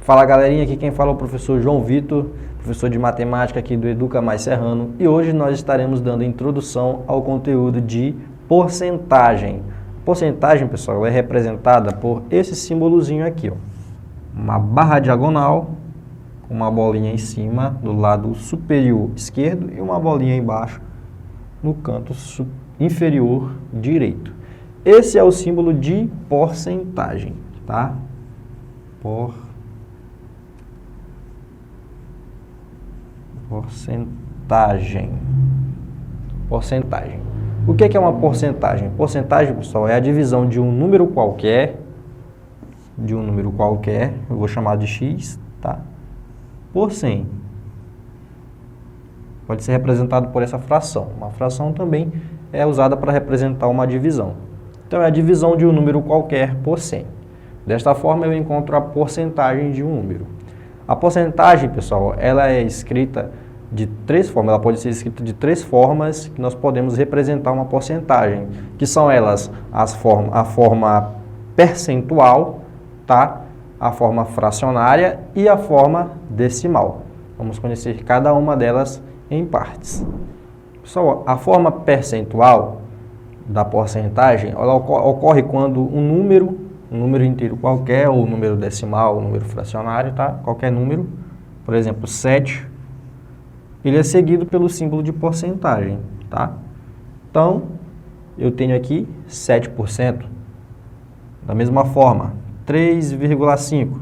Fala galerinha, aqui quem fala é o professor João Vitor, professor de matemática aqui do Educa Mais Serrano, e hoje nós estaremos dando introdução ao conteúdo de porcentagem. Porcentagem, pessoal, é representada por esse símbolozinho aqui, ó. Uma barra diagonal com uma bolinha em cima do lado superior esquerdo e uma bolinha embaixo no canto inferior direito. Esse é o símbolo de porcentagem, tá? Porcentagem. O que é uma porcentagem? Porcentagem, pessoal, é a divisão de um número qualquer, eu vou chamar de x, tá? Por 100. Pode ser representado por essa fração. Uma fração também é usada para representar uma divisão. Então, é a divisão de um número qualquer por 100. Desta forma, eu encontro a porcentagem de um número. A porcentagem, pessoal, ela é escrita de três formas. Ela pode ser escrita de três formas que nós podemos representar uma porcentagem, que são elas a forma percentual, tá? A forma fracionária e a forma decimal. Vamos conhecer cada uma delas em partes. Pessoal, a forma percentual da porcentagem, ela ocorre quando um número inteiro qualquer, ou número decimal, ou número fracionário, tá? Qualquer número, por exemplo, 7, ele é seguido pelo símbolo de porcentagem, tá? Então, eu tenho aqui 7%. Da mesma forma, 3,5.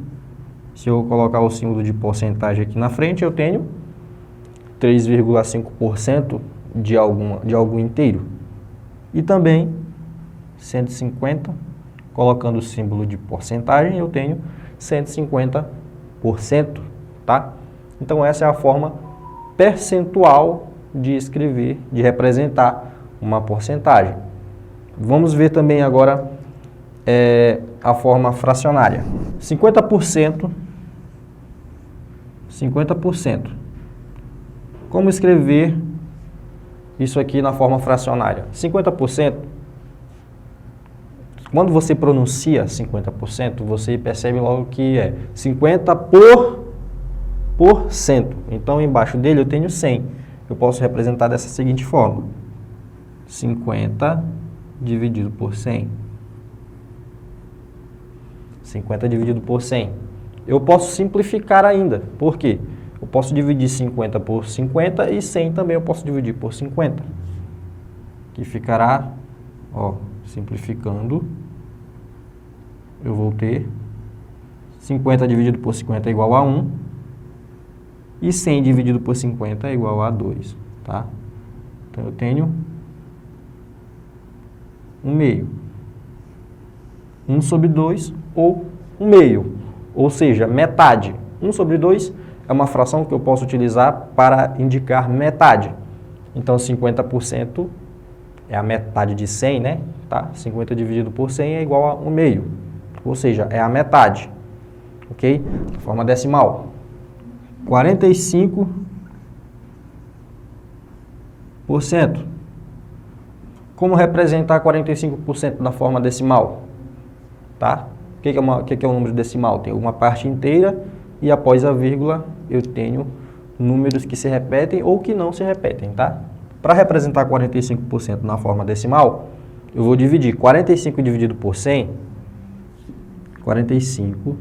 Se eu colocar o símbolo de porcentagem aqui na frente, eu tenho 3,5% de algum inteiro. E também 150, colocando o símbolo de porcentagem, eu tenho 150%, tá? Então, essa é a forma percentual de escrever, de representar uma porcentagem. Vamos ver também agora a forma fracionária. 50%. Como escrever isso aqui na forma fracionária? 50%, quando você pronuncia 50%, você percebe logo que é 50%. Então, embaixo dele eu tenho 100. Eu posso representar dessa seguinte forma. 50 dividido por 100. 50 dividido por 100. Eu posso simplificar ainda. Por quê? Eu posso dividir 50 por 50 e 100 também eu posso dividir por 50. Que ficará, ó, simplificando, eu vou ter 50 dividido por 50 é igual a 1 e 100 dividido por 50 é igual a 2, tá? Então, eu tenho 1/2. 1 sobre 2 ou 1/2, ou seja, metade. 1 sobre 2 é uma fração que eu posso utilizar para indicar metade. Então, 50% é a metade de 100, né? Tá? 50 dividido por 100 é igual a 1/2, ou seja, é a metade. Ok? Forma decimal. 45%. Como representar 45% na forma decimal? Tá? O que é um número decimal? Tem uma parte inteira e após a vírgula eu tenho números que se repetem ou que não se repetem, tá? Para representar 45% na forma decimal, eu vou dividir 45 dividido por 100. 45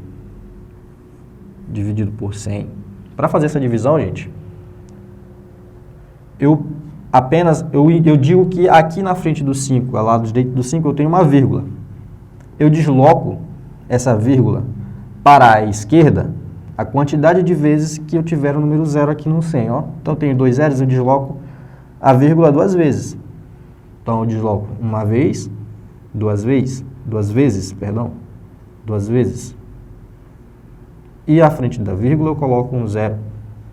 dividido por 100. Para fazer essa divisão, gente, eu digo que aqui na frente do 5, ao lado direito do 5, eu tenho uma vírgula. Eu desloco essa vírgula para a esquerda a quantidade de vezes que eu tiver o número 0 aqui no 100, ó. Então, eu tenho 2 zeros, eu desloco a vírgula 2 vezes. Então, eu desloco uma vez, duas vezes. E à frente da vírgula eu coloco um 0,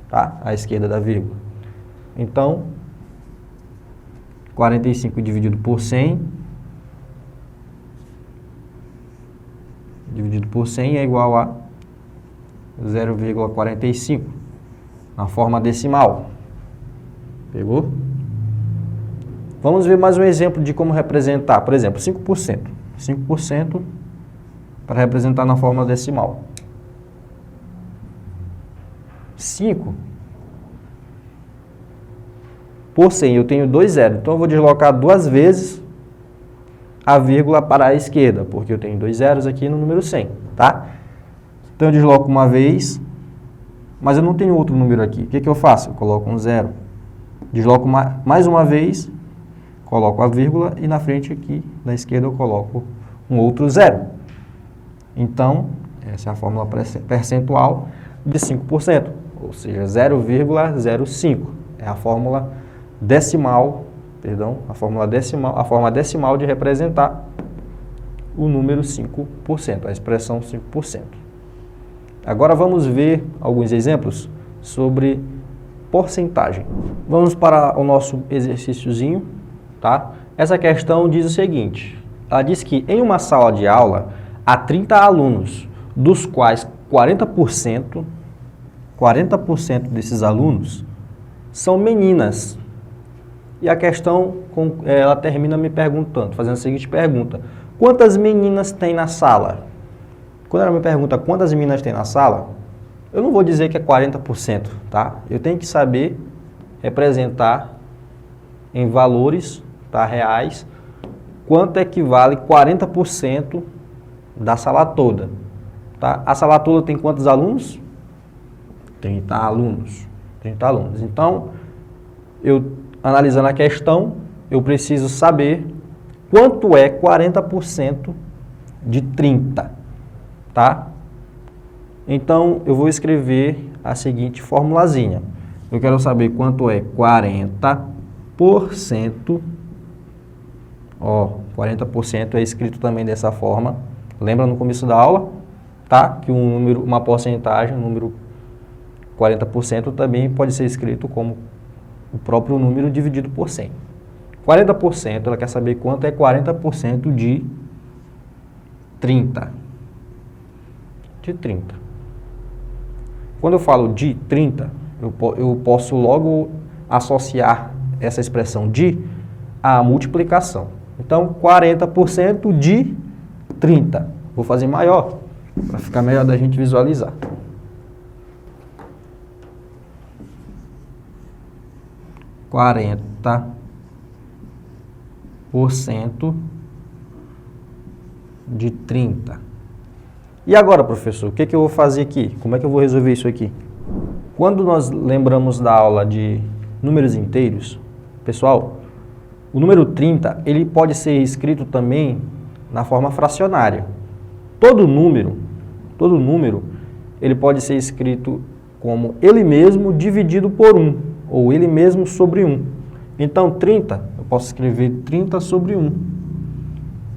tá? À esquerda da vírgula. Então, 45 dividido por 100 é igual a 0,45 na forma decimal. Pegou? Vamos ver mais um exemplo de como representar. Por exemplo, 5%. 5% para representar na forma decimal. 5 por 100, eu tenho 2 zeros. Então, eu vou deslocar 2 vezes a vírgula para a esquerda, porque eu tenho 2 zeros aqui no número 100, tá? Então, eu desloco uma vez, mas eu não tenho outro número aqui. O que eu faço? Eu coloco um zero. Desloco mais uma vez, coloco a vírgula e na frente aqui, na esquerda, eu coloco um outro zero. Então, essa é a fórmula percentual de 5%, ou seja, 0,05. É a fórmula decimal, a forma decimal de representar o número 5%, a expressão 5%. Agora vamos ver alguns exemplos sobre porcentagem. Vamos para o nosso exercíciozinho, tá? Essa questão diz o seguinte, ela diz que em uma sala de aula há 30 alunos, dos quais 40% desses alunos são meninas. E a questão, ela termina me perguntando, fazendo a seguinte pergunta: quantas meninas tem na sala? Quando ela me pergunta quantas meninas tem na sala, eu não vou dizer que é 40%, tá? Eu tenho que saber representar em valores, tá, reais, quanto equivale 40% da sala toda, tá? A sala toda tem quantos alunos? 30 alunos. 30 alunos. Então, eu analisando a questão, eu preciso saber quanto é 40% de 30, tá? Então, eu vou escrever a seguinte formulazinha. Eu quero saber quanto é 40%. Ó, 40% é escrito também dessa forma. Lembra no começo da aula, tá? Que uma porcentagem, um número 40% também pode ser escrito como o próprio número dividido por 100. 40%, ela quer saber quanto é 40% de 30. De 30. Quando eu falo de 30, eu posso logo associar essa expressão de à multiplicação. Então, 40% de 30. Vou fazer maior, para ficar melhor da gente visualizar. 40% de 30. E agora, professor, o que eu vou fazer aqui? Como é que eu vou resolver isso aqui? Quando nós lembramos da aula de números inteiros, pessoal, o número 30, ele pode ser escrito também na forma fracionária. Todo número, ele pode ser escrito como ele mesmo dividido por 1. Ou ele mesmo sobre 1. Então, 30, eu posso escrever 30 sobre 1.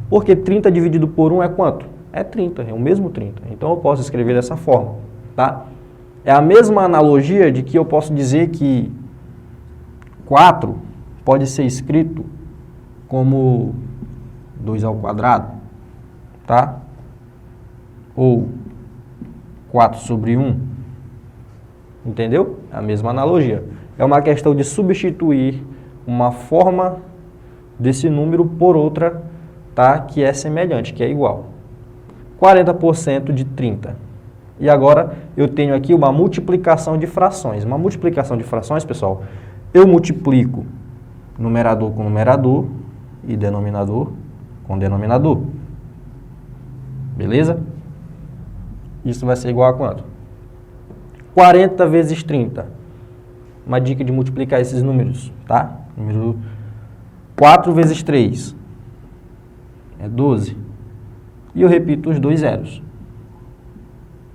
Porque 30 dividido por 1 é quanto? É 30, é o mesmo 30. Então, eu posso escrever dessa forma, tá? É a mesma analogia de que eu posso dizer que 4 pode ser escrito como 2 ao quadrado, tá? Ou 4 sobre 1. Entendeu? É a mesma analogia. É uma questão de substituir uma forma desse número por outra, tá? Que é semelhante, que é igual. 40% de 30. E agora eu tenho aqui uma multiplicação de frações. Uma multiplicação de frações, pessoal, eu multiplico numerador com numerador e denominador com denominador. Beleza? Isso vai ser igual a quanto? 40 vezes 30. Uma dica de multiplicar esses números, tá? Número 4 vezes 3 é 12. E eu repito os 2 zeros,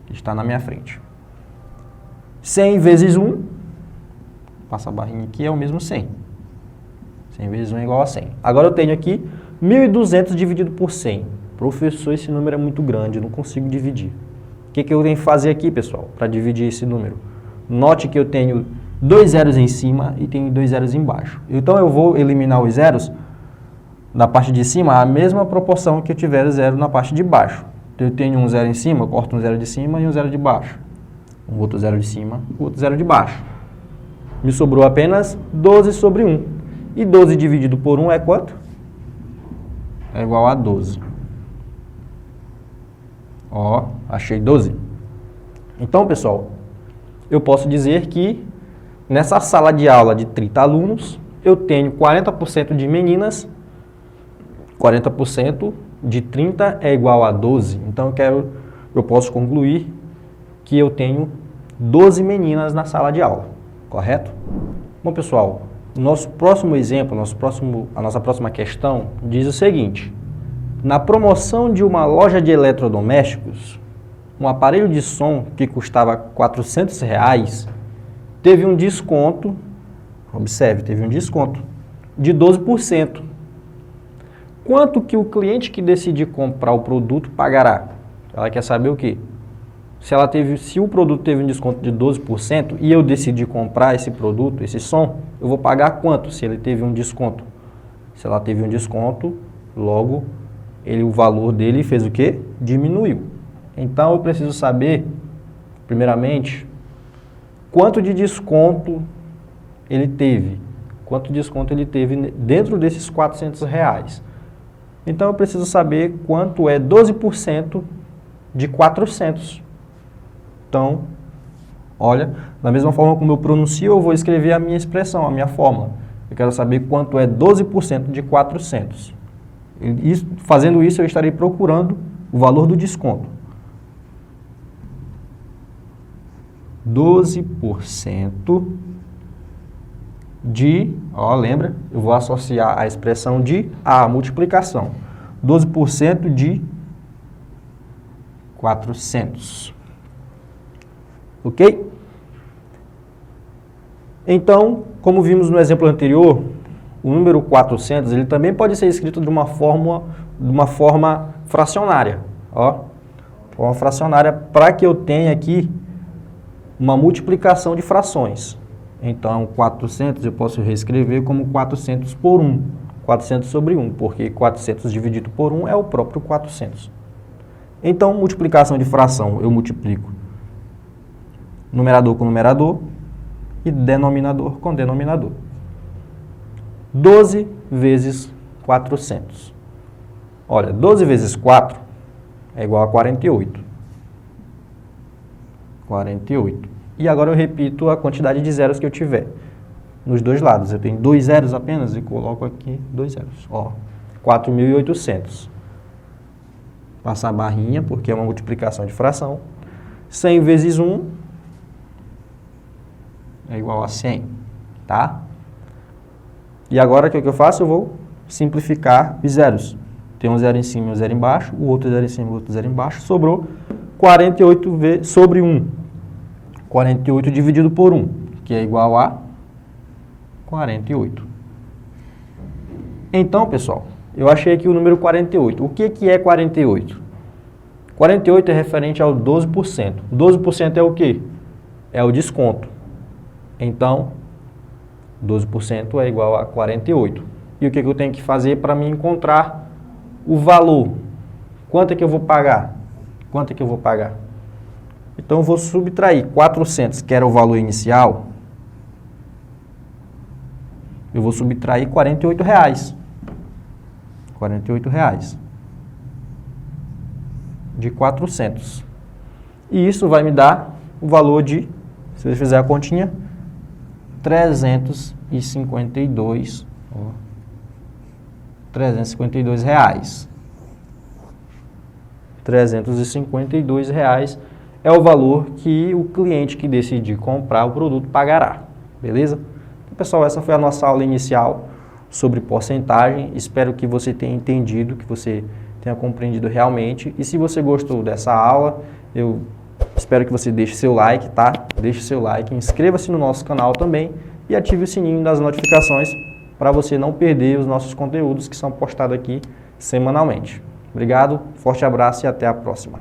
que está na minha frente. 100 vezes 1, passa a barrinha aqui, é o mesmo 100. 100 vezes 1 é igual a 100. Agora eu tenho aqui 1.200 dividido por 100. Professor, esse número é muito grande, eu não consigo dividir. O que eu tenho que fazer aqui, pessoal, para dividir esse número? Note que eu tenho 2 zeros em cima e tenho 2 zeros embaixo. Então, eu vou eliminar os zeros na parte de cima, a mesma proporção que eu tiver zero na parte de baixo. Então, eu tenho um zero em cima, eu corto um zero de cima e um zero de baixo. Um outro zero de cima, outro zero de baixo. Me sobrou apenas 12 sobre 1. E 12 dividido por 1 é quanto? É igual a 12. Ó, achei 12. Então, pessoal, eu posso dizer que nessa sala de aula de 30 alunos, eu tenho 40% de meninas, 40% de 30 é igual a 12. Então, eu posso concluir que eu tenho 12 meninas na sala de aula, correto? Bom, pessoal, o nosso próximo exemplo, a nossa próxima questão diz o seguinte: na promoção de uma loja de eletrodomésticos, um aparelho de som que custava R$400 teve um desconto, observe, teve um desconto de 12%. Quanto que o cliente que decidir comprar o produto pagará? Ela quer saber o quê? Se o produto teve um desconto de 12% e eu decidi comprar esse produto, esse som, eu vou pagar quanto se ele teve um desconto? Se ela teve um desconto, logo o valor dele fez o quê? Diminuiu. Então eu preciso saber, primeiramente, quanto de desconto ele teve. Quanto desconto ele teve dentro desses R$400. Então eu preciso saber quanto é 12% de 400. Então, olha, da mesma forma como eu pronuncio, eu vou escrever a minha expressão, a minha fórmula. Eu quero saber quanto é 12% de 400. Fazendo isso, eu estarei procurando o valor do desconto. 12% de, lembra? Eu vou associar a expressão de a multiplicação. 12% de 400. Ok? Então, como vimos no exemplo anterior, o número 400 ele também pode ser escrito de uma forma fracionária. Forma fracionária para que eu tenha aqui uma multiplicação de frações. Então, 400 eu posso reescrever como 400 por 1. 400 sobre 1, porque 400 dividido por 1 é o próprio 400. Então, multiplicação de fração, eu multiplico numerador com numerador e denominador com denominador. 12 vezes 400. Olha, 12 vezes 4 é igual a 48. 48. E agora eu repito a quantidade de zeros que eu tiver nos dois lados. Eu tenho 2 zeros apenas e coloco aqui 2 zeros. 4.800. Passar a barrinha, porque é uma multiplicação de fração. 100 vezes 1 é igual a 100, tá? E agora, o que eu faço? Eu vou simplificar os zeros. Tem um zero em cima e um zero embaixo, o outro zero em cima e o outro zero embaixo. Sobrou 48 sobre 1. 48 dividido por 1, que é igual a 48. Então, pessoal, eu achei aqui o número 48. O que é 48? 48 é referente ao 12%. 12% é o quê? É o desconto. Então, 12% é igual a 48. E o que eu tenho que fazer para me encontrar o valor? Quanto é que eu vou pagar? Quanto é que eu vou pagar? Então, eu vou subtrair 400, que era o valor inicial. Eu vou subtrair R$48. R$48 de 400. E isso vai me dar o valor de, se eu fizer a continha, 352 reais. 352 reais é o valor que o cliente que decidir comprar o produto pagará. Beleza? Então, pessoal, essa foi a nossa aula inicial sobre porcentagem. Espero que você tenha entendido, que você tenha compreendido realmente. E se você gostou dessa aula, eu espero que você deixe seu like, tá? Deixe seu like, inscreva-se no nosso canal também e ative o sininho das notificações para você não perder os nossos conteúdos que são postados aqui semanalmente. Obrigado, forte abraço e até a próxima.